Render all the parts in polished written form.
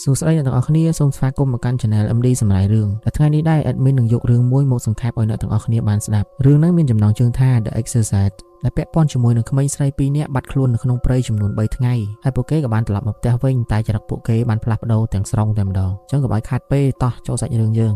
សួស្តីអ្នកទាំងអស់គ្នាសូមស្វាគមន៍មកកាន់ Channel MD សម្រាប់រឿងដែលថ្ងៃនេះដែរ Admin នឹងយករឿងមួយមកសង្ខេបឲ្យអ្នកទាំងអស់គ្នាបានស្ដាប់រឿងនេះមានចំណងជើងថា The Exorcist ដែលពាក់ព័ន្ធជាមួយនឹងក្មេងស្រី2នាក់បាត់ខ្លួននៅក្នុងព្រៃចំនួន3ថ្ងៃហើយពួកគេក៏បានត្រឡប់មកផ្ទះវិញតែចរិតពួកគេបានផ្លាស់ប្ដូរទាំងស្រុងតែម្ដងអញ្ចឹងកុំឲ្យខាតពេលតោះចូលសាច់រឿងយើង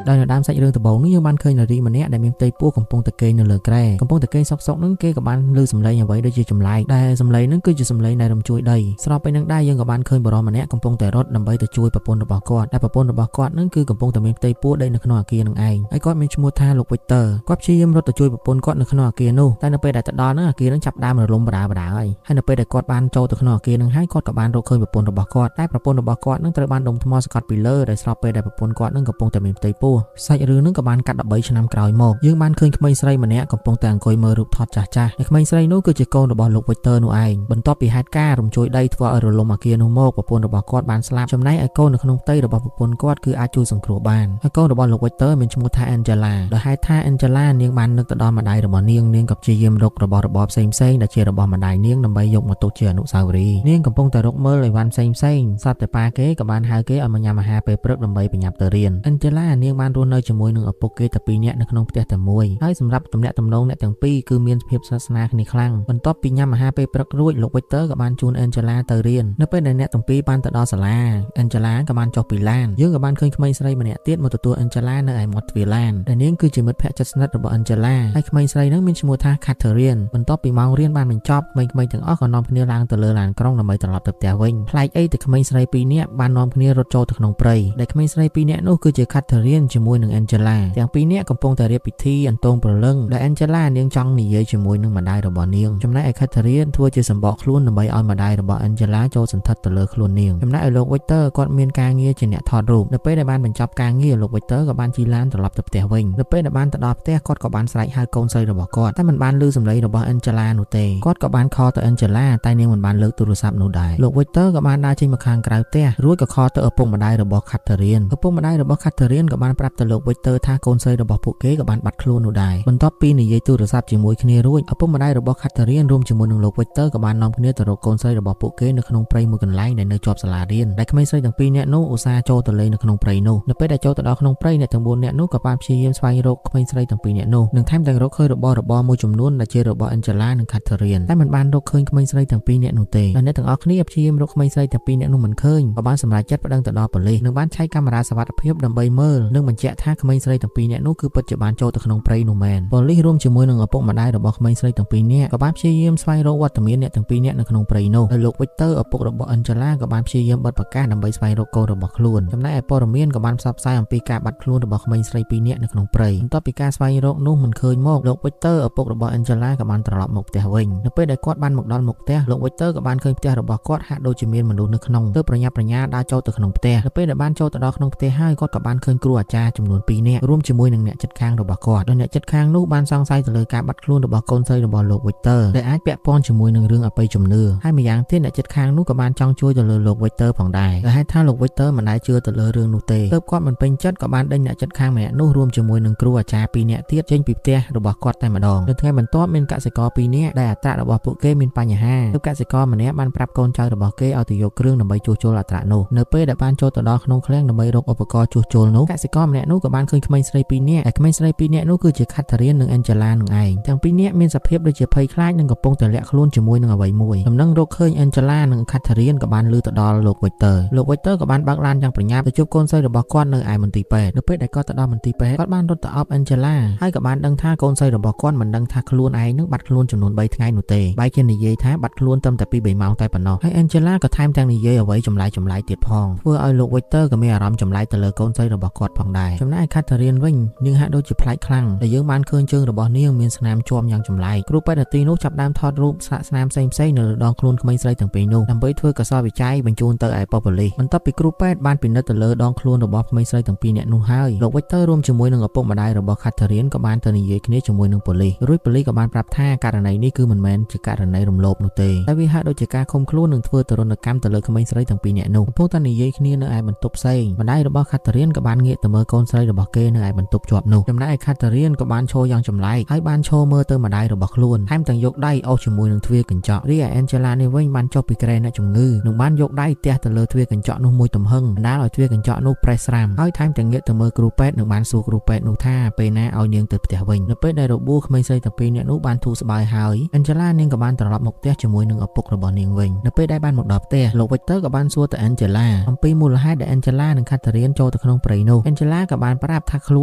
ដោយនៅដើមសាច់រឿងដំបូងនេះយើងបានឃើញនារីម្នាក់ដែលមានផ្ទៃពោះកំពុងតែគេងនៅលើគ្រែកំពុងតែគេងសុកៗនឹងគេក៏បានឮសំឡេងអ្វីដូចជាចម្លែកដែលសំឡេងនឹងគឺជាសំឡេងនៃរំជួយដីស្របពេលនឹងដែរយើងក៏បានឃើញបុរសម្នាក់កំពុងតែរត់ដើម្បីទៅជួយប្រពន្ធរបស់គាត់ដែលប្រពន្ធរបស់គាត់នឹងគឺកំពុងតែមានផ្ទៃពោះដីនៅក្នុងអគារនឹងឯងហើយគាត់មានឈ្មោះថាលោក Victor គាត់ព្យាយាមរត់ទៅជួយប្រពន្ធគាត់នៅក្នុងអគារនោះតែនៅពេលដែលទៅដល់នឹងអគារនឹងចាប់ដើមរលំបដាហើយនៅពេលដែលគាត់បានចូលទៅក្នុងអគារនឹងហើយគាត់ក៏បានរកឃើញប្រពន្ធរបស់គាត់តែប្រពន្ធរបស់គាត់នឹងត្រូវបានដុំថ្មសកាត់ពីលើដែលស្របពេលដែលប្រពន្ធគាត់នឹងកំពុងតែមានផ្ទៃពោះសាច់រឿងនឹងក៏បានកាត់13ឆ្នាំក្រោយមកយើងបានឃើញក្មេងស្រីម្នាក់កំពុងតែអង្គុយមើលរូបថតចាស់ៗហើយក្មេងស្រីនោះគឺជាកូនរបស់លោក Victor នោះឯងបន្ទាប់ពីហេតុការណ៍រំជួយដីធ្វើឲ្យរលំអគារនោះមកប្រពន្ធរបស់គាត់បានស្លាប់ចំណែកឯកូននៅក្នុងផ្ទៃរបស់ប្រពន្ធគាត់គឺអាចជួយសង្គ្រោះបានហើយកូនរបស់លោក Victor មានឈ្មោះថា Angela ដោយហេតុថា Angela នាងបាននឹកទៅដល់ម្ដាយរបស់នាងក៏ព្យាយាមរករបស់របរផ្សេងៗដែលជារបស់ម្ដាយនាងដើម្បីយកមកទុកជាអនុស្សាវរីយ៍នាងកំពុងតែរកមើលអីវ៉ាន់ផ្សេងៗសត្វតែប៉ាគេក៏បានហៅគេឲ្យមកញ៉ាំអាហារពេលព្រឹកដើម្បីប្រញាប់ទៅរៀន Angela នាងបានរស់នៅជាមួយនឹងឪពុកគេតែ2នាក់នៅក្នុងផ្ទះតែមួយហើយសម្រាប់ទំនាក់ទំនងអ្នកទាំងពីរគឺមានភាពស្និទ្ធស្នាលគ្នាខ្លាំងបន្ទាប់ពីញ៉ាំអាហារពេលព្រឹករួចលោក Victor ក៏បានជូន Angela ទៅរៀននៅពេលដែលអ្នកទាំងពីរបានទៅដល់សាលា Angela ក៏បានចុះពីឡានយើងក៏បានឃើញក្មេងស្រីម្នាក់ទៀតមកទទួល Angela នៅឯមាត់ទ្វារឡានដែលនាងគឺជាមិត្តភក្តិជិតស្និទ្ធរបស់ Angela ហើយក្មេងស្រីហ្នឹងមានឈ្មោះថា Catherine បន្ទាប់ពីម៉ោងរៀនបានបញ្ចប់ក្មេងៗទាំងអស់ក៏នាំគ្នាឡើងទៅលើឡានក្រុងដើម្បីត្រឡប់ទៅផ្ទះវិញប្លែកអីទៅក្មេងស្រី2នាក់បាននាំគ្នារត់ចូលទៅក្នុងព្រៃដែលក្មេងស្រី2នាក់នោះគឺជា Catherine ជាមួយនឹង Angela ទាំងពីរនាក់កំពុងតែរៀបពិធីអន្ទងព្រលឹងដែល Angela នាងចង់និយាយជាមួយនឹងម្ដាយរបស់នាងចំណែកឯ Catherine ធ្វើជាសម្បកខ្លួនដើម្បីឲ្យម្ដាយរបស់ Angela ចូលសន្ធិដ្ឋទៅលើខ្លួននាងចំណែកឯលោក Victor គាត់មានការងារជាអ្នកថតរូបនៅពេលដែលបានបញ្ចប់ការងារលោក Victor ក៏បានជិះឡានត្រឡប់ទៅផ្ទះវិញនៅពេលដែលបានទៅដល់ផ្ទះគាត់ក៏បានស្រែកហៅកូនស្រីរបស់គាត់តែមិនបានឮសំឡេងរបស់ Angela នោះទេគាត់ក៏បានខលទៅ Angela តែនាងមិនបានលើកទូរស័ព្ទនោះដែរលោក Victor ក៏បានដើរចេញមកខាងក្រៅផ្ទះរួចក៏ខលទៅឪពុកម្ដាយរបស់ Catherine ឪពុកម្ដាយរបស់ Catherine ក៏បានប្រាប់ទៅលោក Victor ថាកូនស្រីរបស់ពួកគេក៏បានបាត់ខ្លួននោះដែរបន្ទាប់ពីនិយាយទូរស័ព្ទជាមួយគ្នារួចឪពុកម្ដាយរបស់ Catherine រួមជាមួយនឹងលោក Victor ក៏បាននាំគ្នាទៅរកកូនស្រីរបស់ពួកគេនៅក្នុងព្រៃមួយកន្លែងដែលនៅជាប់សាលារៀនដែលក្មេងស្រីទាំងពីរនាក់នោះឧស្សាហ៍ចូលទៅលេងនៅក្នុងព្រៃនោះនៅពេលដែលចូលទៅដល់ក្នុងព្រៃអ្នកទាំង4នាក់នោះក៏បានព្យាយាមស្វែងរកក្មេងស្រីទាំងពីរនាក់នោះនិងថែមទាំងរកឃើញរបស់របរមួយចំនួនដែលជារបស់ Angela និង Catherine តែមិនបានរកឃើញក្មេងស្រីទាំងពីរនាក់នោះទេហើយអ្នកទាំងអស់គ្នាព្យាយាមរកក្មេងស្រីទាំងពីរនាក់នោះមិនឃើញក៏បានសម្រេចចិត្តប្តឹងទៅដល់ប៉ូលីសនិងបានឆែកកាមេរ៉ាសវត្ថិភាពដើម្បីមើលនិងបញ្ជាក់ថាក្មេងស្រីទាំងពីរនាក់នោះគឺពិតជាបានចូលទៅក្នុងព្រៃនោះមែនប៉ូលីសរួមជាមួយនឹងឪពុកម្ដាយរបស់ក្មេងស្រីទាំងពីរនាក់ក៏បានព្យាយាមស្វែងរកវត្តមានអ្នកទាំងពីរនាក់នៅក្នុងព្រៃនោះហើយលោក Victor ឪពុករបស់ Angela ក៏បានព្យាយាមបិទប្រកាសដើម្បីស្វែងរកកូនរបស់ខ្លួនចំណែកឯព័ត៌មានក៏បានផ្សព្វផ្សាយអំពីការបាត់ខ្លួនរបស់ក្មេងស្រី2នាក់នៅក្នុងព្រៃបន្ទាប់ពីការស្វែងរកនោះមិនឃើញមកលោក Victor ឪពុករបស់ Angela ក៏បានត្រឡប់មកផ្ទះវិញនៅពេលដែលគាត់បានមកដល់មុខផ្ទះលោក Victor ក៏បានឃើញផ្ទះរបស់គាត់ហាក់ដូចជាមានមនុស្សនៅក្នុងទើបប្រញាប់ប្រញាល់ដើរចូលទៅក្នុងផ្ទះនៅពេលដែលបានចូលទៅដល់ក្នុងផ្ទះហើយគាត់ក៏បានឃើញគ្រូអាចារ្យចំនួន2នាក់រួមជាមួយនឹងអ្នកជិតខាងរបស់គាត់ដោយអ្នកជិតខាងនោះបានសង្ស័យទៅលើការបាត់ខ្លួនរបស់កូនស្រីរបស់លោក Victor ដែលអាចពាក់ព័ន្ធជាមួយនឹងរឿងអបិយជំនឿហើយម្យ៉ាងទៀតអ្នកជិតខាងនោះក៏បានចង់ជួយទៅលើលោក Victor ផងដែរដែលហេតុថាលោក Victor មិនដែលជឿទៅលើរឿងនោះទេទើបគាត់មិនពេញចិត្តក៏បានដេញអ្នកជិតខាងម្នាក់នោះរួមជាមួយនឹងគ្រូអាចារ្យ2នាក់ទៀតចេញពីផ្ទះរបស់គាត់តែម្ដងនៅថ្ងៃបន្ទាប់មានកសិករ2នាក់ដែលអត្រារបស់ពួកគេមានបញ្ហាទើបកសិករម្នាក់បានប្រាប់កូនចៅរបស់គេឲ្យទៅយកគ្រឿងដើម្បីជួសជុលអត្រានោះនៅពេលដែលបានចូលទៅដល់ក្នុងឃ្លាំងដើម្បីរកឧបករណ៍ជួសជុលនោះកសិករម្នាក់នោះក៏បានឃើញក្មេងស្រី2នាក់ដែលក្មេងស្រី2នាក់នោះគឺជា Catherine និង Angela នឹងឯងទាំងពីរនាក់មានសភាពដូចជាភ័យខ្លាចនិងកំពុងតែលាក់ខ្លួនជាមួយនឹងអ្វីមួយដំណឹងរកឃើញ Angela និង Catherine ក៏បានលឺទៅដល់លោក Victor លោក Victor ក៏បានបើកឡានយ៉ាងប្រញាប់ទៅជួបកូនស្រីរបស់គាត់នៅឯមន្ទីរពេទ្យនៅពេលដែលគាត់ទៅដល់មន្ទីរពេទ្យគាត់បានរត់ទៅអប Angela ហើយក៏បានដឹងថាកូនស្រីរបស់គាត់មិនដឹងថាខ្លួនឯងនឹងបាត់ខ្លួនចំនួន3ថ្ងៃនោះទេបែរជានិយាយថាបាត់ខ្លួនត្រឹមតែ2-3ម៉ោងតែប៉ុណ្ណោះហើយ Angela ក៏ថែមទាំងនិយាយអ្វីចម្លែកៗទៀតផងធ្វើឲ្យលោក Victor ក៏មានអារម្មណ៍ចម្លែកទៅលើកូនស្រីរបស់គាត់ផងដែរចំណែក Catherine វិញនាងហាក់ដូចជាប្លែកខ្លាំងដែលយើងបានឃើញជើងរបស់នាងមានស្នាមជាប់យ៉ាងចម្លែកគ្រូពេទ្យនាទីនោះចាប់ផ្ដើមថតរូបស្លាកស្នាមផ្សេងៗនៅលើដងខ្លួនក្មេងស្រីទាំងពីរនោះដើម្បីធ្វើកសោវិច័យបញ្ជូនទៅឯប៉ូលីសបន្ទាប់ពីគ្រូពេទ្យបានពិនិត្យទៅលើដងខ្លួនរបស់ក្មេងស្រីទាំងពីរនាក់នោះហើយលោក Victor រួមជាមួយនឹងឪពុកម្ដាយរបស់ Catherine ក៏បានទៅនិយាយគ្នាជាមួយនឹងប៉ូលីសរួចប៉ូលីសក៏បានប្រាប់ថាករណីនេះគឺមិនមែនជាករណីរំលោភនោះទេតែវាហាក់ដូចជាការឃុំខ្លួននិងធ្វើទរណកម្មទៅលើក្មេងស្រីទាំងពីរនាក់នោះកំពុងតែនិយាយគ្នានៅឯបន្ទប់ផ្សេងម្ដាយរបស់ Catherine ក៏បានងាកទៅមើល កូនស្រីរបស់គេនៅឯបន្ទប់ជាប់នោះចំណែកឯ Catherine ក៏បានឈរយ៉ាងចម្លែកហើយបានឈរមើលទៅម្ដាយរបស់ខ្លួនថែមទាំងយកដៃអូសជាមួយនឹងទ្វារកញ្ចក់រីឯ Angela នេះវិញបានចុះពីគ្រែអ្នកជំងឺនិងបានយកដៃទះទៅលើទ្វារកញ្ចក់នោះមួយទំហឹងបណ្ដាលឲ្យទ្វារកញ្ចក់នោះប្រេះស្រាំហើយថែមទាំងងាកទៅមើលគ្រូពេទ្យនិងបានសួរគ្រូពេទ្យនោះថាពេលណាឲ្យនាងទៅផ្ទះវិញនៅពេលដែលរបួសក្មេងស្រីទាំងពីរនាក់នោះបានធូរស្បើយហើយ Angela នាងក៏បានត្រឡប់មកផ្ទះជាមួយនឹងឪពុករបស់នាងវិញនៅពេលដែលបានមកដល់ផ្ទះលោក Victor ក៏បានសួរទៅ Angela អំពីមូលហេតុដែល Angela និង Catherine ចូលទៅក្នុងព្រៃនោះ Angela ក៏បានប្រាប់ថាខ្ល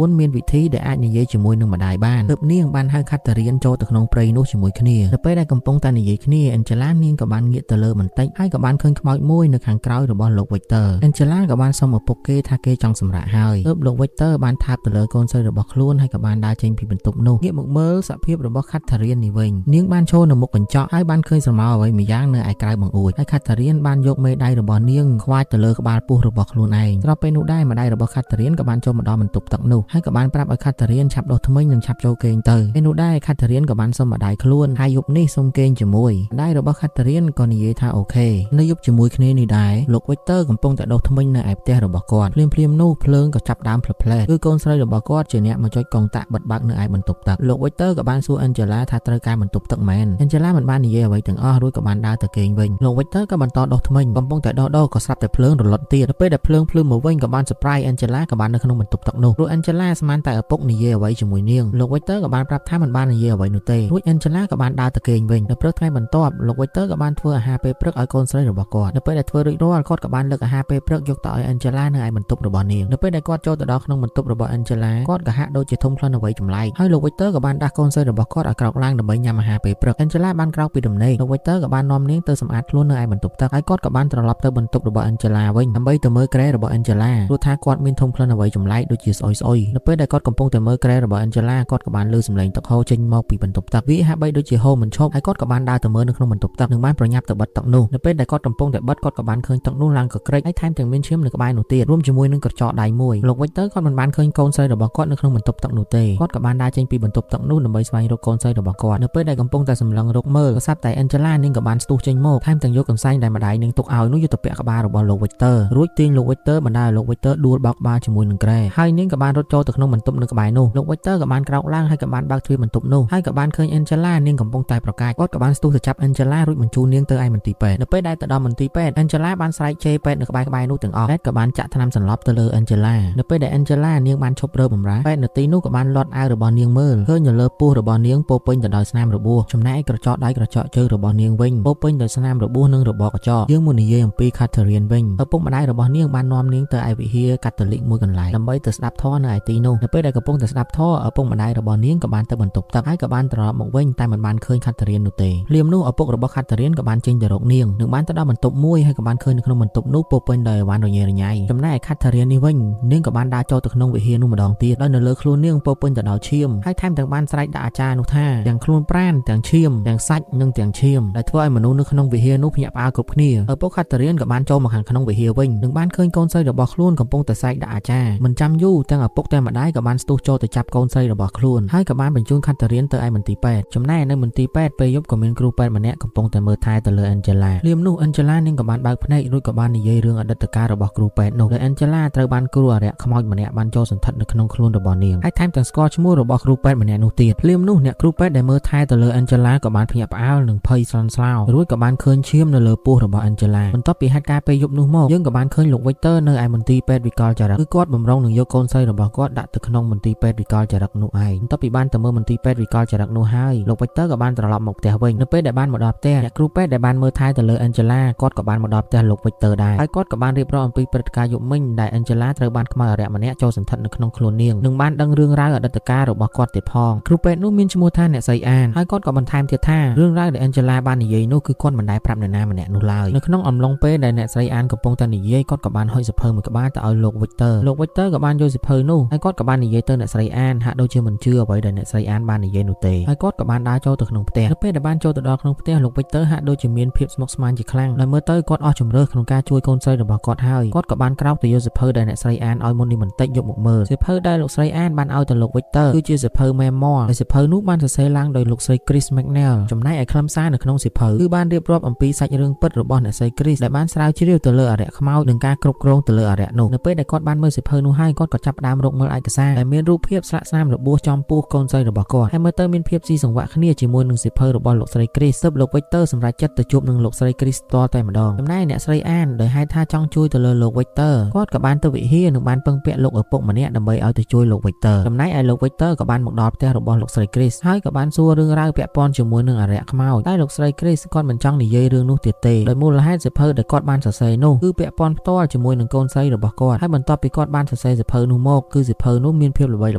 ួនមានវិធីដែលអាចនិយាយជាមួយនឹងម្ដាយបានទើបនាងបានហៅ Catherine ចូលទៅក្នុងព្រៃនោះជាមួយគ្នានៅពេលដែលកំពុងតែនិយាយគ្នា Angela នាងក៏បានងាកទៅលើបន្តិចហើយក៏បានឃើញខ្មោចមួយនៅខាងក្រោយរបស់លោក Victor Angela ក៏បានសុំឪពុកគេថាគេចង់សម្រាកហើយទើបលោក Victor បានថាបទៅលើកូនស្រីរបស់ខ្លួនហើយក៏បានដើរចេញពីបន្ទប់នោះងាកមកមើលសភាពរបស់ Catherine នេះវិញនាងបានឈរនៅមុខកញ្ចក់ហើយបានឃើញស្រមោលអ្វីមួយយ៉ាងនៅឯក្រៅបង្អួចហើយ Catherine បានយកមេដៃរបស់នាងខ្វាចទៅលើក្បាលពោះរបស់ខ្លួនឯងស្របពេលនោះដែរម្ដាយរបស់ Catherine ក៏បានចូលមកដល់បន្ទប់ទឹកនោះហើយក៏បានប្រាប់ឲ្យ Catherine ឆាប់ដុសធ្មេញនិងឆាប់ចូលគេងទៅពេលនោះដែរ Catherine ក៏បានសុំម្ដាយខ្លួនហើយយប់នេះសុំគេងជាមួយម្ដាយរបស់ Catherine ក៏និយាយថាអូខេនៅយប់ជាមួយគ្នានេះដែរលោក Victor កំពុងតែដុសធ្មេញនៅឯផ្ទះរបស់គាត់ភ្លាមនោះភ្លើងក៏ចាប់ដើមផ្លែផ្លែគឺកូនស្រីរបស់គាត់ជាអ្នកមកចុចកងតាក់បិទបាក់នៅឯបន្ទប់ទឹកលោក Victor ក៏បានសួរ Angela ថាត្រូវការបន្ទប់ទឹកមែន Angela មិនបាននិយាយអ្វីទាំងអស់រួចក៏បានដើរទៅគេងវិញលោក Victor ក៏បន្តដុសធ្មេញកំពុងតែដុសក៏ស្រាប់តែភ្លើងរលត់ទៀតពេលដែលភ្លើងភ្លឺមកវិញក៏បាន surprise Angela ក៏បាននៅក្នុងបន្ទប់ទឹកនោះរួច Angela ស្មានតែឪពុកនិយាយអ្វីជាមួយនាងលោក Victor ក៏បានប្រាប់ថាមិនបាននិយាយអ្វីនោះទេរួច Angela ក៏បានដើរទៅគេងវិញនៅព្រឹកថ្ងៃបន្ទាប់លោក Victor ក៏បានធ្វើអាហារពេលព្រឹកឲ្យកូនស្រីរបស់គាត់នៅពេលដែលធ្វើរួចរាល់គាត់ក៏បានលើកអាហារពេលព្រឹកយកទៅឲ្យ Angela នៅឯបន្ទប់របស់នាងនៅពេលដែលគាត់ចូលទៅដល់ក្នុងបន្ទប់របស់ Angela គាត់ក៏ហាក់ដូចជាធំក្លិនអ្វីចម្លែកហើយលោក Victor ក៏បានដាស់កូនស្រីរបស់គាត់ឲ្យក្រោកឡើងដើម្បីញ៉ាំអាហារពេលព្រឹក Angela បានក្រោកពីដំណេកលោក Victor ក៏បាននាំនាងទៅសម្អាតខ្លួននៅឯបន្ទប់ទឹកហើយគាត់ក៏បានត្រឡប់ទៅបន្ទប់របស់ Angela វិញដើម្បីទៅមើលគ្រែរបស់ Angela ព្រោះថាគាត់មានធំក្លិនអ្វីចម្លែកដូចជាស្អុយនៅពេលដែលគាត់កំពុងតែមើលគ្រែរបស់ Angela គាត់ក៏បានឮសំឡេងទឹកហូរចេញមកពីបន្ទប់ទឹកវាហាក់បីដូចជាហូរមិនឈប់ហើយគាត់ក៏បានដើរទៅមើលនៅក្នុងបន្ទប់ទឹកនិងបានប្រញាប់ទៅបិទទឹកនោះនៅពេលដែលគាត់កំពុងតែបិទគាត់ក៏បានឃើញទឹកនោះឡើងកក្រិចហើយថែមទាំងមានឈាមនៅក្បែរនោះទៀតរួមជាមួយនឹងក្រចកដៃមួយលោក Victor គាត់មិនបានឃើញកូនស្រីរបស់គាត់នៅក្នុងបន្ទប់ទឹកនោះទេគាត់ក៏បានដើរចេញពីបន្ទប់ទឹកនោះដើម្បីស្វែងរកកូនស្រីរបស់គាត់នៅពេលដែលកំពុងតែសម្លឹងរកមើលក៏ស្រាប់តែ Angela នាងក៏បានស្ទុះចេញមកថែមទាំងយកកន្សែងដែលម្ដាយនាងទុកឲ្យនោះយកទៅពាក់ក្បាលរបស់លោក Victor រួចទាញលោក Victor បណ្ដាលឲ្យលោក Victor ដួលបោកក្បាលជាមួយនឹងគ្រែហើយនាងក៏បានរត់ចូលទៅក្នុងបន្ទប់នៅក្បែរនោះលោក Victor ក៏បានក្រោកឡើងហើយក៏បានបើកទ្វារបន្ទប់នោះហើយក៏បានឃើញ Angela នាងកំពុងតែប្រកាសគាត់ក៏បានស្ទុះទៅចាប់ Angela រួចបញ្ជូននាងទៅឯមន្ទីរពេទ្យនៅពេលដែលទៅដល់មន្ទីរពេទ្យ Angela បានស្រែកជេរពេទ្យនៅក្បែរនោះទាំងអស់ពេទ្យក៏បានចាក់ថ្នាំសន្លប់ទៅលើ Angela នៅពេលដែល Angela នាងបានឈប់រើបម្រាពេទ្យនៅទីនោះក៏បានលាត់អាវរបស់នាងមើលឃើញនៅលើពោះរបស់នាងពោពេញទៅដោយស្នាមរបួសចំណែកក្រចកដៃក្រចកជើងរបស់នាងវិញពោពេញដោយស្នាមរបួសនិងរបកកញ្ចក់យើងមកនិយាយអំពី Catherine វិញឪពុកម្ដាយរបស់នាងបាននាំនាងទៅឯវិហារកាតូលិកមួយកន្លែងដើម្បីទៅស្ដាប់ធម៌នៅឯទីនោះនៅពេលដែលកំពុងតែស្ដាប់ធម៌ឪពុកម្ដាយរបស់នាងក៏បានទៅបន្ទប់ទឹកហើយក៏បានត្រឡប់មកវិញតែមិនបានឃើញ Catherine នោះទេភ្លាមនោះឪពុករបស់ Catherine ក៏បានចេញទៅរកនាងនិងបានទៅដល់បន្ទប់មួយហើយក៏បានឃើញនៅក្នុងបន្ទប់នោះពោពេញដោយអីវ៉ាន់រញ៉េរញ៉ៃចំណែក Catherine នេះវិញនាងក៏បានដើរចូលទៅក្នុងវិហារនោះម្ដងទៀតដោយនៅលើខ្លួននាងពោពេញទៅដោយឈាមហើយថែមទាំងបានស្រែកដាក់អាចារ្យនោះថាទាំងខ្លួនប្រាណទាំងឈាមទាំងសាច់និងទាំងឈាមដែលធ្វើឲ្យមនុស្សនៅក្នុងវិហារនោះភ្ញាក់ផ្អើលគ្រប់គ្នាឪពុក Catherine ក៏បានចូលមកខាងក្នុងវិហារវិញនិងបានឃើញកូនស្រីរបស់ខ្លួនកំពុងតែស្រែកដាក់អាចារ្យមិនចាំយូរទាំងឪពុកទាំងម្ដាយក៏បានស្ទុះចូលទៅចាប់កូនស្រីរបស់ខ្លួនហើយក៏បានបញ្ជូន Catherine ទៅឯមន្ទីរពេទ្យចំណែកនៅមន្ទីរពេទ្យពេលយប់ក៏មានគ្រូពេទ្យម្នាក់កំពុងតែមើលថែទៅលើ Angela ភ្លាមនោះ Angela នាងក៏បានបើកភ្នែករួចក៏បាននិយាយរឿងអតីតកាលរបស់គ្រូពេទ្យនោះដែល Angela ត្រូវបានគ្រូអារក្សខ្មោចម្នាក់បានចូលសន្ធិដ្ឋនៅក្នុងខ្លួនរបស់នាងហើយថែមទាំងស្គាល់ឈ្មោះរបស់គ្រូពេទ្យម្នាក់នោះទៀតភ្លាមនោះអ្នកគ្រូពេទ្យដែលមើលថែទៅលើ Angela ក៏បានភ្ញាក់ផ្អើលនិងភ័យស្លន់ស្លោរួចក៏បានឃើញឈាមនៅលើពោះរបស់ Angela បន្ទាប់ពីហេតុការណ៍ពេលយប់នោះមកយើងក៏បានឃើញលោក Victor នៅឯមន្ទីរពេទ្យវិកលចរិតគឺគាត់បំរុងនឹងយកកូនស្រីរបស់គាត់ដាក់ទៅក្នុងមន្ទីរពេទ្យវិកលចរិតនោះឯងបន្ទាប់ពីបានទៅមើលមន្ទីរពេទ្យវិកលចរិតនោះហើយលោក Victor ក៏បានត្រឡប់មកផ្ទះវិញនៅពេលដែលបានមកដល់ផ្ទះអ្នកគ្រូពេទ្យដែលបានមើលថែទៅលើ Angela គាត់ក៏បានមកដល់ផ្ទះលោក Victor ដែរហើយគាត់ក៏បានរៀបរាប់អំពីព្រឹត្តិការណ៍យប់មិញដែល Angela ត្រូវបានខ្មោចអារក្សម្នាក់ចូលសន្ធិដ្ឋនៅក្នុងខ្លួននាងនិងបានដឹងរឿងរ៉ាវអតីតកាលរបស់គាត់ទៀតផងគ្រូពេទ្យនោះមានឈ្មោះថាអ្នកស្រីអានហើយគាត់ក៏បន្ថែមទៀតថារឿងរ៉ាវដែល Angela បាននិយាយនោះគឺគាត់មិនដែលប្រាប់នរណាម្នាក់នោះឡើយនៅក្នុងអំឡុងពេលដែលអ្នកស្រីអានកំពុងតែនិយាយគាត់ក៏បានហុចសៀវភៅមួយក្បាលទៅឲ្យលោក Victor លោក Victor ក៏បានយកសៀវភៅនោះហើយគាត់ក៏បាននិយាយទៅអ្នកស្រីអានហាក់ដូចជាមិនជឿអ្វីដែលអ្នកស្រីអានបាននិយាយនោះទេហើយគាត់ក៏បានដើរចូលទៅក្នុងផ្ទះនៅពេលដែលបានចូលទៅដល់ក្នុងផ្ទះលោក Victor ហាក់ដូចជាមានភាពស្មុគស្មាញជាខ្លាំងដោយមើលទៅគាត់អស់ជំរឿសក្នុងការជួយកូនស្រីរបស់គាត់ហើយគាត់ក៏បានក្រោកទៅយកសៀវភៅដែលអ្នកស្រីអានឲ្យមុននេះបន្តិចយកមកមើលសៀវភៅដែលលោកស្រីអានបានឲ្យទៅលោក Victor គឺជាសៀវភៅ Memoir ដែលសៀវភៅនោះបានសរសេរឡើងដោយលោកស្រី Chris McNeil ចំណែកឯខ្លឹមសារនៅក្នុងសៀវភៅគឺបានរៀបរាប់អំពីសាច់រឿងពិតរបស់អ្នកស្រី Chris ដែលបានស្រាវជ្រាវទៅលើអារក្សខ្មោចនិងការគ្រប់គ្រងទៅលើអារក្សនោះនៅពេលដែលគាត់បានមើលសៀវភៅនោះ ហើយគាត់ក៏ចាប់ផ្ដើមរកមើលឯកសារដែលមានរូបភាពស្លាកស្នាមរបួសចំពោះកូនស្រីរបស់គាត់ហើយមើលទៅមានភាពស៊ីសង្វាក់គ្នាជាមួយនឹងសៀវភៅរបស់លោកស្រី Chris ទើបលោក Victor សម្រេចចិត្តទៅជួបនឹងលោកស្រី Chris តតែម្ដងចំណែកអ្នកស្រីអានដោយហេតុថាចង់ជួយទៅលើលោក Victor គាត់ក៏បានទៅវិហារនិងបានពឹងពាក់លោកឪពុកម្នាក់ដើម្បីឲ្យទៅជួយលោក Victor ចំណែកឯលោក Victor ក៏បានមកដល់ផ្ទះរបស់លោកស្រី Chris ហើយក៏បានសួររឿងរ៉ាវពាក់ព័ន្ធជាមួយនឹងអារក្សខ្មោចតែលោកស្រី Chris គាត់មិនចង់និយាយរឿងនោះទៀតទេដោយមូលហេតុសៀវភៅដែលគាត់បានសរសេរនោះគឺពាក់ព័ន្ធផ្ទាល់ជាមួយនឹងកូនស្រីរបស់គាត់ហើយបន្ទាប់ពីគាត់បានសរសេរសៀវភៅនោះមកគឺសៀវភៅនោះមានភាពល្បីល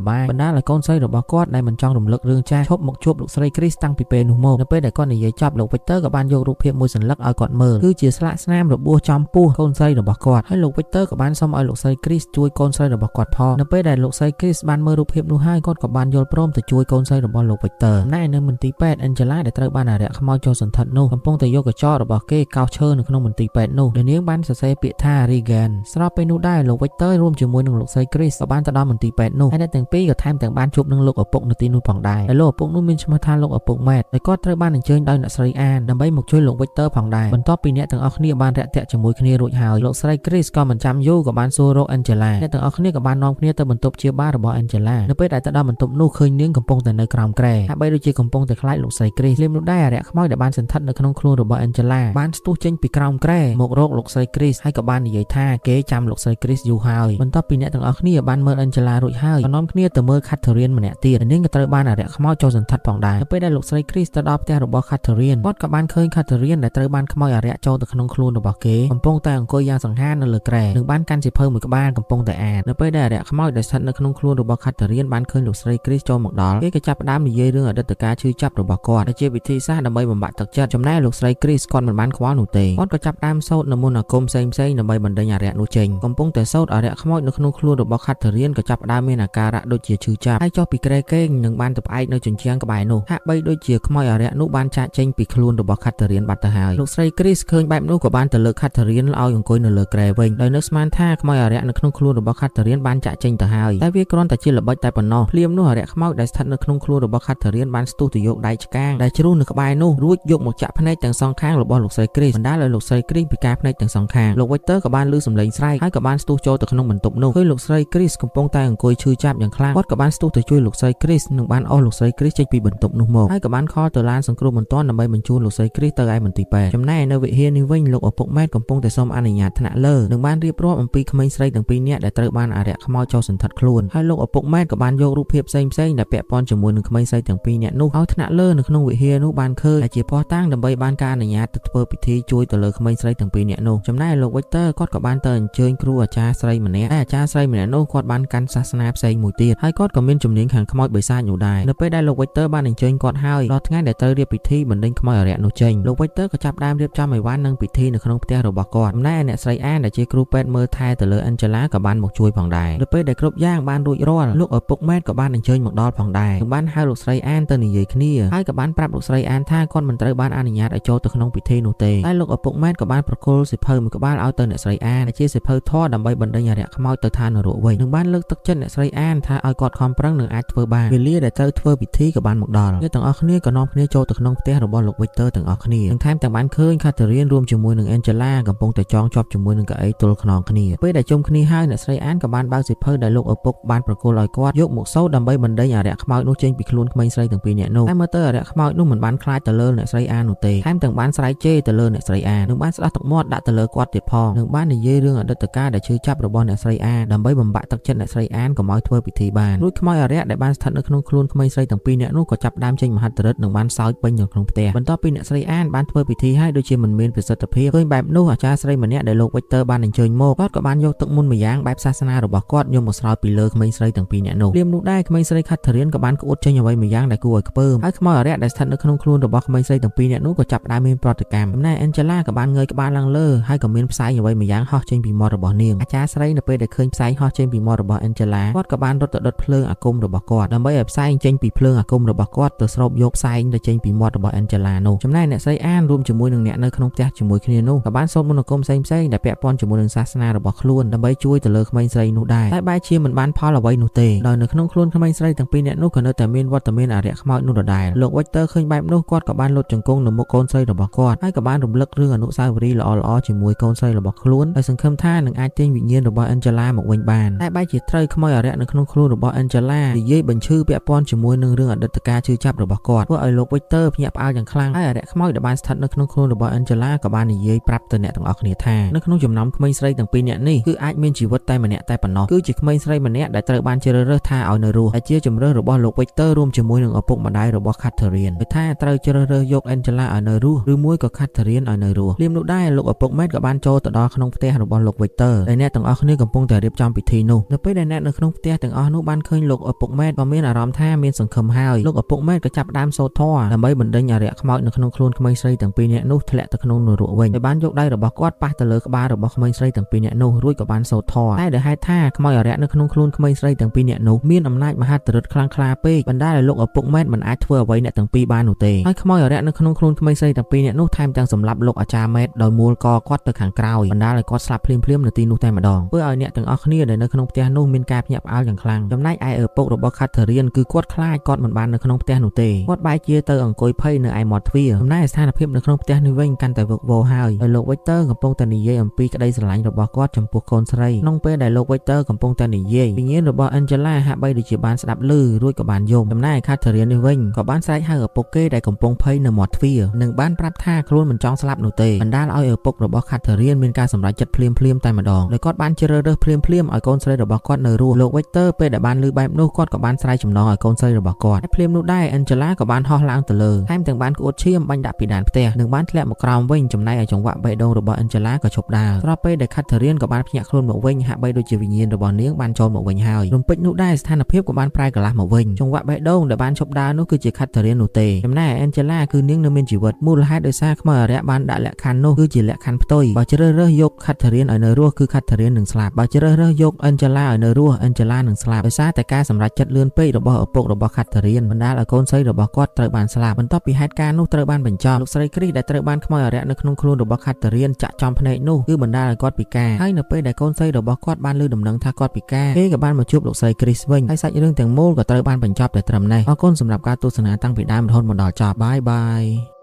្បាញបណ្ដាលឲ្យកូនស្រីរបស់គាត់ដែលមិនចង់រំលឹករឿងចាស់ឈប់មកជួបលោកស្រី Chris តាំងពីពេលនោះមកនៅពេលដែលគាត់និយាយចប់លោក Victor ក៏បានយករូបភាពមួយសន្លឹកឲ្យគាត់មើលគឺជាស្លាកស្នាមរបួសចំពោះកូនស្រីរបស់គាត់ហើយលោក Victor ក៏បានសុំឲ្យលោកស្រី Chris ជួយកូនស្រីរបស់គាត់ផងនៅពេលដែលលោកស្រី Chris បានមើលរូបភាពនោះហើយគាត់ក៏បានយល់ព្រមទៅជួយកូនស្រីរបស់លោក Victor ណែនៅមន្ទីរពេទ្យ Angela ដែលត្រូវបានអារក្សខ្មោចចូលសន្ធិដ្ឋនោះកំពុងតែយកកញ្ចក់របស់គេកោសឈើនៅក្នុងមន្ទីរពេទ្យនោះនាងបានសរសេរពាក្យថា Regan ស្របពេលនោះដែរលោក Victor រួមជាមួយនឹងលោកស្រី Chris ក៏បានទៅដល់មន្ទីរពេទ្យនោះហើយអ្នកទាំងពីរក៏ថែមទាំងបានជួបនឹងលោកឪពុកនៅទីនោះផងដែរហើយលោកឪពុកនោះមានឈ្មោះថាលោកឪពុក Matt ហើយគាត់ត្រូវបានអញ្ជើញដោយអ្នកស្រីអានដើម្បីមកជួយលោក Victor ផងដែរបន្ទាប់ពីអ្នកទាំងអស់គ្នាបានរាក់ទាក់ជាមួយគ្នារួចហើយលោកស្រី Chris ក៏មិនចាំយូរក៏បានសួររក Angela អ្នកទាំងអស់គ្នាក៏បាននាំគ្នាទៅបន្ទប់ព្យាបាលរបស់ Angela នៅពេលដែលទៅដល់បន្ទប់នោះឃើញនាងកំពុងតែនៅក្រោមគ្រែហាក់បីដូចជាកំពុងតែខ្លាចលោកស្រី Chris លៀមនោះដែរអារក្សខ្មោចដែលបានសន្ធិដ្ឋនៅក្នុងខ្លួនរបស់ Angela បានស្ទុះចេញពីក្រោមគ្រែមករកលោកស្រី Chris ហើយក៏បាននិយាយថាគេចាំលោកស្រី Chris យូរហើយបន្ទាប់ពីអ្នកទាំងអស់គ្នាបានមើល Angela រួចហើយក៏នាំគ្នាទៅមើល Catherine ម្នាក់ទៀតនាងក៏ត្រូវបានអារក្សខ្មោចចូលសន្ធិដ្ឋផងដែរនៅពេលដែលលោកស្រី Chris ទៅដល់ផ្ទះរបស់ Catherine គាត់ក៏បានឃើញ Catherine ដែលត្រូវបានខ្មោចអារក្សចូលទៅក្នុងខ្លួនរបស់គេកំពុងតែអង្គុយយ៉ាងសង្ហានៅលើគ្រែនិងបានកាន់សៀវភៅមួយក្បាលកំពុងតែអាននៅពេលដែលអារក្សខ្មោចដែលស្ថិតនៅក្នុងខ្លួនរបស់ Catherine បានឃើញលោកស្រី Chris ចូលមកដល់គេក៏ចាប់ផ្ដើមនិយាយរឿងអតីតកាលឈឺចាប់របស់គាត់ដែលជាវិធីសាស្ត្រដើម្បីបំបាក់ទឹកចិត្តចំណែកលោកស្រី Chris គាត់មិនបានខ្វល់នោះទេគាត់ក៏ចាប់ផ្ដើមសូត្រនៅមន្តអាគមផ្សេងៗដើម្បីបណ្ដេញអារក្សនោះចេញកំពុងតែសូត្រអារក្សខ្មោចនៅក្នុងខ្លួនរបស់ Catherine ក៏ចាប់ផ្ដើមមានអាការៈដូចជាឈឺចាប់ហើយចុះពីគ្រែគេងនិងបានទៅផ្អែកនៅជញ្ជាំងក្បែរនោះហាក់បីដូចជាខ្មោចអារក្សនោះបានចាកចេញពីខ្លួនរបស់ Catherine បាត់ទៅហើយលោកស្រី Chris ឃើញបែបនោះក៏បានទៅលើក Catherine ឲ្យអង្គុយនៅលើគ្រែវិញដោយនឹកស្មានថាខ្មោចអារក្សនៅក្នុងខ្លួនរបស់ Catherine បានចាកចេញទៅហើយតែវាគ្រាន់តែជាល្បិចតែប៉ុណ្ណោះភ្លាមនោះអារក្សខ្មោចដែលស្ថិតនៅក្នុងខ្លួនរបស់ Catherine បានស្ទុះទៅយកដៃឆ្កាងដែលជ្រុះនៅក្បែរនោះរួចយកមកចាក់ភ្នែកទាំងសងខាងរបស់លោកស្រី Chris បណ្ដាលឲ្យលោកស្រី Chris ពិការភ្នែកទាំងសងខាងលោក Victor ក៏បានឮសំឡេងស្រែកហើយក៏បានស្ទុះចូលទៅក្នុងបន្ទប់នោះឃើញលោកស្រី Chris កំពុងតែអង្គុយឈឺចាប់យ៉ាងខ្លាំងគាត់ក៏បានស្ទុះទៅជួយលោកស្រី Chris និងបានអស់លោកស្រី Chris ចេញពីបន្ទប់នោះមកហើយក៏បានខលទៅឡានសង្គ្រោះបន្ទាន់ដើម្បីបញ្ជូនលោកស្រី Chris ទៅឯមន្ទីរពេទ្យចំណែកនៅវិហារនេះវិញលោកឪពុក Matt កំពុងតែសូមអនុញ្ញាតថ្នាក់លើនិងបានរៀបរាប់អំពីក្មេងស្រីទាំងពីរនាក់ដែលត្រូវបានអារក្សខ្មោចចូលសន្ធិដ្ឋខ្លួនហើយលោកឪពុក Matt ក៏បានយករូបភាពផ្សេងៗដែលពាក់ព័ន្ធជាមួយនឹងក្មេងស្រីទាំងពីរនាក់នោះឲ្យថ្នាក់លើនៅក្នុងវិហារនោះបានឃើញជាភស្តុតាងដើម្បីបានការអនុញ្ញាតទៅធ្វើពិធីជួយទៅលើក្មេងស្រីទាំងពីរនាក់នោះចំណែកលោក Victor គាត់ក៏បានទៅអញ្ជើញគ្រូអាចារ្យស្រីម្នាក់អាចារ្យស្រីម្នាក់នោះគាត់បានកាន់សាសនាផ្សេងមួយទៀតហើយគាត់ក៏មានជំនាញខាងខ្មោចបិសាចនោះដែរនៅពេលដែលលោក Victor បានអញ្ជើញគាត់ហើយដល់ថ្ងៃដែលត្រូវរៀបពិធីបណ្ដេញខ្មោចអារក្សនោះចេញលោក Victor ក៏ចាប់ផ្ដើមរៀបចំអីវ៉ាន់និងពិធីនៅក្នុងផ្ទះរបស់គាត់ចំណែកអ្នកស្រីអានដែលជាគ្រូពេទ្យមើលថែទៅលើ Angela ក៏បានមកជួយផងដែរនៅពេលដែលគ្រប់យ៉ាងបានរួចរាល់លោកឪពុក Matt ក៏បានអញ្ជើញមកដល់ផងដែរនិងបានហៅលោកស្រីអានទៅនិយាយគ្នាហើយក៏បានប្រាប់លោកស្រីអានថាគាត់មិនត្រូវបានអនុញ្ញាតឲ្យចូលទៅក្នុងពិធីនោះទេតែលោកឪពុក Matt ក៏បានប្រគល់សៀវភៅមួយក្បាលឲ្យទៅអ្នកស្រីអានដែលជាសៀវភៅធម៌ដើម្បីបណ្ដេញអារក្សខ្មោចទៅឋាននរកវិញនិងបានលើកទឹកចិត្តអ្នកស្រីអានថាឲ្យគាត់ខំប្រឹងនិងអាចធ្វើបានវេលាដែលត្រូវធ្វើពិធីក៏បានមកដល់អ្នកទាំងអស់គ្នាក៏នាំគ្នាចូលទៅក្នុងផ្ទះរបស់លោក Victor ទាំងអស់គ្នានិងថែមទាំងបានឃើញ Catherine រួមជាមួយនឹង Angela កំពុងតែចងជាប់ជាមួយនឹងកៅអីទល់ខ្នងគ្នាពេលដែលជុំគ្នាហើយអ្នកស្រីអានក៏បានបើកសៀវភៅដែលលោកឪពុកបានប្រគល់ឲ្យគាត់យកមកសូត្រដើម្បីបណ្ដេញអារក្សខ្មោចនោះចេញពីខ្លួនក្មេងស្រីទាំងពីរនាក់នោះតែមើលទៅអារក្សខ្មោចនោះមិនបានខ្លាចទៅលើអ្នកស្រីអាននោះទេថែមទាំងបានស្រែកជេរទៅលើអ្នកស្រីអាននិងបានស្ដោះទឹកមាត់ដាក់ទៅលើគាត់ទៀតផងនិងបាននិយាយរឿងអតីតកាលដែលឈឺចាប់របស់អ្នកស្រីអានដើម្បីបំបាក់ទឹកចិត្តអ្នកស្រីអានកុំឲ្យធ្វើពិធីបានរួចខ្មោចអារក្សដែលបានស្ថិតនៅក្នុងខ្លួនក្មេងស្រីទាំងពីរនាក់នោះក៏ចាប់ផ្ដើមចេញមហិទ្ធិឫទ្ធិនិងបានសោចពេញនៅក្នុងផ្ទះបន្ទាប់ពីអ្នកស្រីអានបានធ្វើពិធីហើយដូចជាមិនមានប្រសិទ្ធភាពឃើញបែបនោះអាចារ្យស្រីម្នាក់ដែលលោក Victor បានអញ្ជើញមកគាត់ក៏បានយកទឹកមុនម្យ៉ាងបែបសាសនារបស់គាត់យកមកស្រោចពីលើក្មេងស្រីទាំងពីរនាក់នោះព្រាមនោះដែរក្មេងស្រី Catherine ក៏បានក្អួតចេញអ្វីម្យ៉ាងដែលគួរឲ្យខ្ពើមហើយខ្មោចអារក្សដែលស្ថិតនៅក្នុងខ្លួនរបស់ក្មេងស្រីទាំងពីរនាក់នោះក៏ចាប់ផ្ដើមមានប្រតិកម្មចំណែក Angela ក៏បានងើយក្បាលឡើងលើហើយក៏មានផ្សែងអ្វីម្យ៉ាងហោះចេញពីមាត់របស់នាងអាចារ្យស្រីនៅពេលដែលឃើញផ្សែងហោះចេញពីមាត់របស់ Angela គាត់ក៏បានរត់ទៅដុតភ្លើងអាគមរបស់គាត់ដើម្បីឲ្យផ្សែងចេញពីភ្លើងអាគមរបស់គាត់ទៅស្រូបយកផ្សែងទៅចេញពីមាត់របស់ Angela នោះចំណែកអ្នកស្រីអានរួមជាមួយនឹងអ្នកនៅក្នុងផ្ទះជាមួយគ្នានោះក៏បានសូត្រមន្តអាគមផ្សេងៗដែលពាក់ព័ន្ធជាមួយនឹងសាសនារបស់ខ្លួនដើម្បីជួយទៅលើក្មេងស្រីនោះដែរតែបែរជាមិនបានផលអ្វីនោះទេដោយនៅក្នុងខ្លួនក្មេងស្រីទាំងពីរនាក់នោះក៏នៅតែមានវត្តមានអារក្សខ្មោចនោះដដែលលោក Victor ឃើញបែបនោះគាត់ក៏បានលុតជង្គង់នៅមុខកូនស្រីរបស់គាត់ហើយក៏បានរំលឹករឿងអនុស្សាវរីយ៍ល្អៗជាមួយកូនស្រីរបស់ខ្លួនដោយសង្ឃឹមថានឹងអាចទាញវិញ្ញាណរបស់ Angela មក វិញបានតែបែរជាត្រូវខ្មោចអារក្សនៅក្នុងខ្លួនរបស់ Angela និយាយបញ្ឈឺពាក់ព័ន្ធជាមួយនឹងរឿងអតីតកាលជឿចាប់របស់គាត់ធ្វើឲ្យលោក Victor ភ្ញាក់ផ្អើលយ៉ាងខ្លាំងហើយអារក្សខ្មោចដែលបានស្ថិតនៅក្នុងខ្លួនរបស់ Angela ក៏បាននិយាយប្រាប់ទៅអ្នកទាំងអស់គ្នាថានៅក្នុងចំណោមក្មេងស្រីទាំងពីរនាក់នេះគឺអាចមានជីវិតតែម្នាក់តែប៉ុណ្ណោះគឺជាក្មេងស្រីម្នាក់ដែលត្រូវបានជ្រើសរើសថាឲ្យនៅរស់ដែលជាជំរើសរបស់លោក Victor រួមជាមួយនឹងឪពុកម្ដាយរបស់ Catherine គឺថាត្រូវជ្រើសរើសយក Angela ឲ្យនៅរស់ឬមួយក៏ Catherine ឲ្យនៅរស់លៀមនោះដែរលោកឪពុកម៉ែតក៏បានចូលទៅដល់ក្នុងផ្ទះរបស់លោក Victor ដែលអ្នកទាំងអស់គ្នាកំពុងតែរៀបចំពិធីនោះនៅពេលដែលអ្នកនៅក្នុងផ្ទះទាំងអស់នោះបានឃើញលោកឪពុកម៉ែតក៏មានអារម្មណ៍ថាមានសង្ឃឹមហើយលោកឪពុកម៉ែតក៏ចាប់ផ្ដើមសូត្រធម៌ដើម្បីបណ្ដេញអារក្សខ្មោចនៅក្នុងខ្លួនក្មេងស្រីទាំងពីរនាក់នោះធ្លាក់ទៅក្នុងនរកវិញហើយបានយកដៃរបស់គាត់ប៉ះទៅលើក្បាលរបស់ក្មេងស្រីទាំងពីរនាក់នោះរួចក៏បានសូត្រធម៌តែដោយហេតុថាខ្មោចអារក្សនៅក្នុងខ្លួនក្មេងស្រីទាំងពីរនាក់នោះមានអំណាចមហិទ្ធិឫទ្ធិខ្លាំងក្លាពេកបណ្ដាលឲ្យលោកឪពុកម៉ែតមិនអាចធ្វើអ្វីអ្នកទាំងពីរបាននោះទេហើយខ្មោចអារក្សនៅក្នុងខ្លួនក្មេងស្រីទាំងពីរនាក់នោះថែមទាំងសម្លាប់លោកអាចារ្យម៉ែតដោយមូលកគាត់ទៅខាងក្រោយបណ្ដាលឲ្យគាត់ស្លាប់ភ្លាមៗនៅទីនោះតែម្ដងធ្វើឲ្យអ្នកទាំងអស់គ្នាដែលនៅក្នុងផ្ទះនោះមានការភ្ញាក់ផ្អើលយ៉ាងខ្លាំងចំណែកឯឪពុករបស់ Catherine គឺគាត់ខ្លាចគាត់មិនបាននៅក្នុងផ្ទះនោះទេគាត់បែរជាទៅអង្គុយភ័យនៅឯមាត់ទ្វារចំណែកស្ថានភាពនៅក្នុងផ្ទះនេះវិញកាន់តែវឹកវរហើយលោក Victor កំពុងតែនិយាយអំពីក្តីស្រឡាញ់របស់គាត់ចំពោះកូនស្រីក្នុងពេលដែលលោក Victor កំពុងតែនិយាយវិញ្ញាណរបស់ Angela ហាក់បីដូចជាបានស្ដាប់ឮរួចក៏បានយំចំណែក Catherine នេះវិញក៏បានស្រែកហៅឪពុកគេដែលកំពុងភ័យនៅមាត់ទ្វារនិងបានប្រាប់ថាខ្លួនមិនចង់ស្លាប់នោះទេបណ្ដាលឲ្យឪពុករបស់ Catherine មានការសម្រេចចិត្តភ្លាមៗតែម្ដងដោយគាត់បានជ្រើសរើសភ្លាមៗឲ្យកូនស្រីរបស់គាត់នៅរស់លោក Victor ពេលដែលបានឮបែបនោះគាត់ក៏បានស្រែកចំណងឲ្យកូនស្រីរបស់គាត់ហើយភ្លាមនោះដែរ Angela ក៏បានហោះឡើងទៅលើថែមទាំងបានក្អួតឈាមបាញ់ដាក់ពីដានផ្ទះនិងបានធ្លាក់មកក្រោមវិញចំណែកឯចង្វាក់បេះដូងរបស់ Angela ក៏ឈប់ដើរស្របពេលដែល Catherine ក៏បានភ្ញាក់ខ្លួនមកវិញហាក់បីដូចជាវិញ្ញាណរបស់នាងបានចូលមកវិញហើយរំពេចនោះដែរស្ថានភាពក៏បានប្រែកន្លះមកវិញចង្វាក់បេះដូងដែលបានឈប់ដើរនោះគឺជា Catherine នោះទេចំណែក Angela គឺនាងនៅមានជីវិតមូលហេតុដោយសារខ្មោចអារក្សបានដាក់លក្ខខណ្ឌនោះគឺជាលក្ខខណ្ឌផ្ទុយបើជ្រើសរើសយក Catherine ឲ្យនៅរស់គឺ Catherine នឹងស្លាប់បើជ្រើសរើសយក Angela ឲ្យនៅរស់ Angela នឹងស្លាប់ដោយសារតែការសម្រេចចិត្តលឿនពេករបស់ឪពុករបស់ Catherine បណ្ដាលឲ្យកូនស្រីរបស់គាត់ត្រូវបានស្លាប់បន្ទាប់ពីហេតុការណ៍នោះត្រូវបានបញ្ចប់លោកស្រី Chris ដែលត្រូវបានខ្មោចអារក្សនៅក្នុងខ្លួនរបស់ Catherine ចាក់ចំភ្នែកនោះគឺបណ្ដាលឲ្យគាត់ពិការហើយនៅពេលដែលកូនស្រីរបស់គាត់បានឮដំណឹងថាគាត់ពិការគេក៏បានមកជួបលោកស្រី Chris វិញហើយសាច់រឿងទាំងមូលក៏ត្រូវបានបញ្ចប់តែត្រឹមនេះអរគុណសម្រាប់ការទស្សនាតាំងពីដើមរហូតមកដល់ចប់បាយបាយ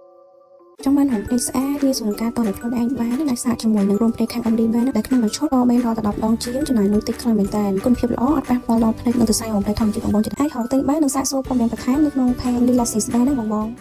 ចង់បានរំពេចស្អាតវាសម្រាប់ការតដល់ខ្លួនឯងបានដោយសារជាមួយនឹងរំពេចខាង MD បានដែលក្នុងមួយឈុតក៏បានរកដល់10ដងជាងចំណាយលុយតិចខ្លាំងមែនតើគុណភាពល្អអត់ប៉ះពាល់ដល់ផ្នែកនិងសរសៃរំពេចធម្មជាតិបងៗចិត្តអាចហៅទិញបាននិងសាកសួរព័ត៌មានបន្ថែមនៅក្នុង page Lilasis បានណាបងៗ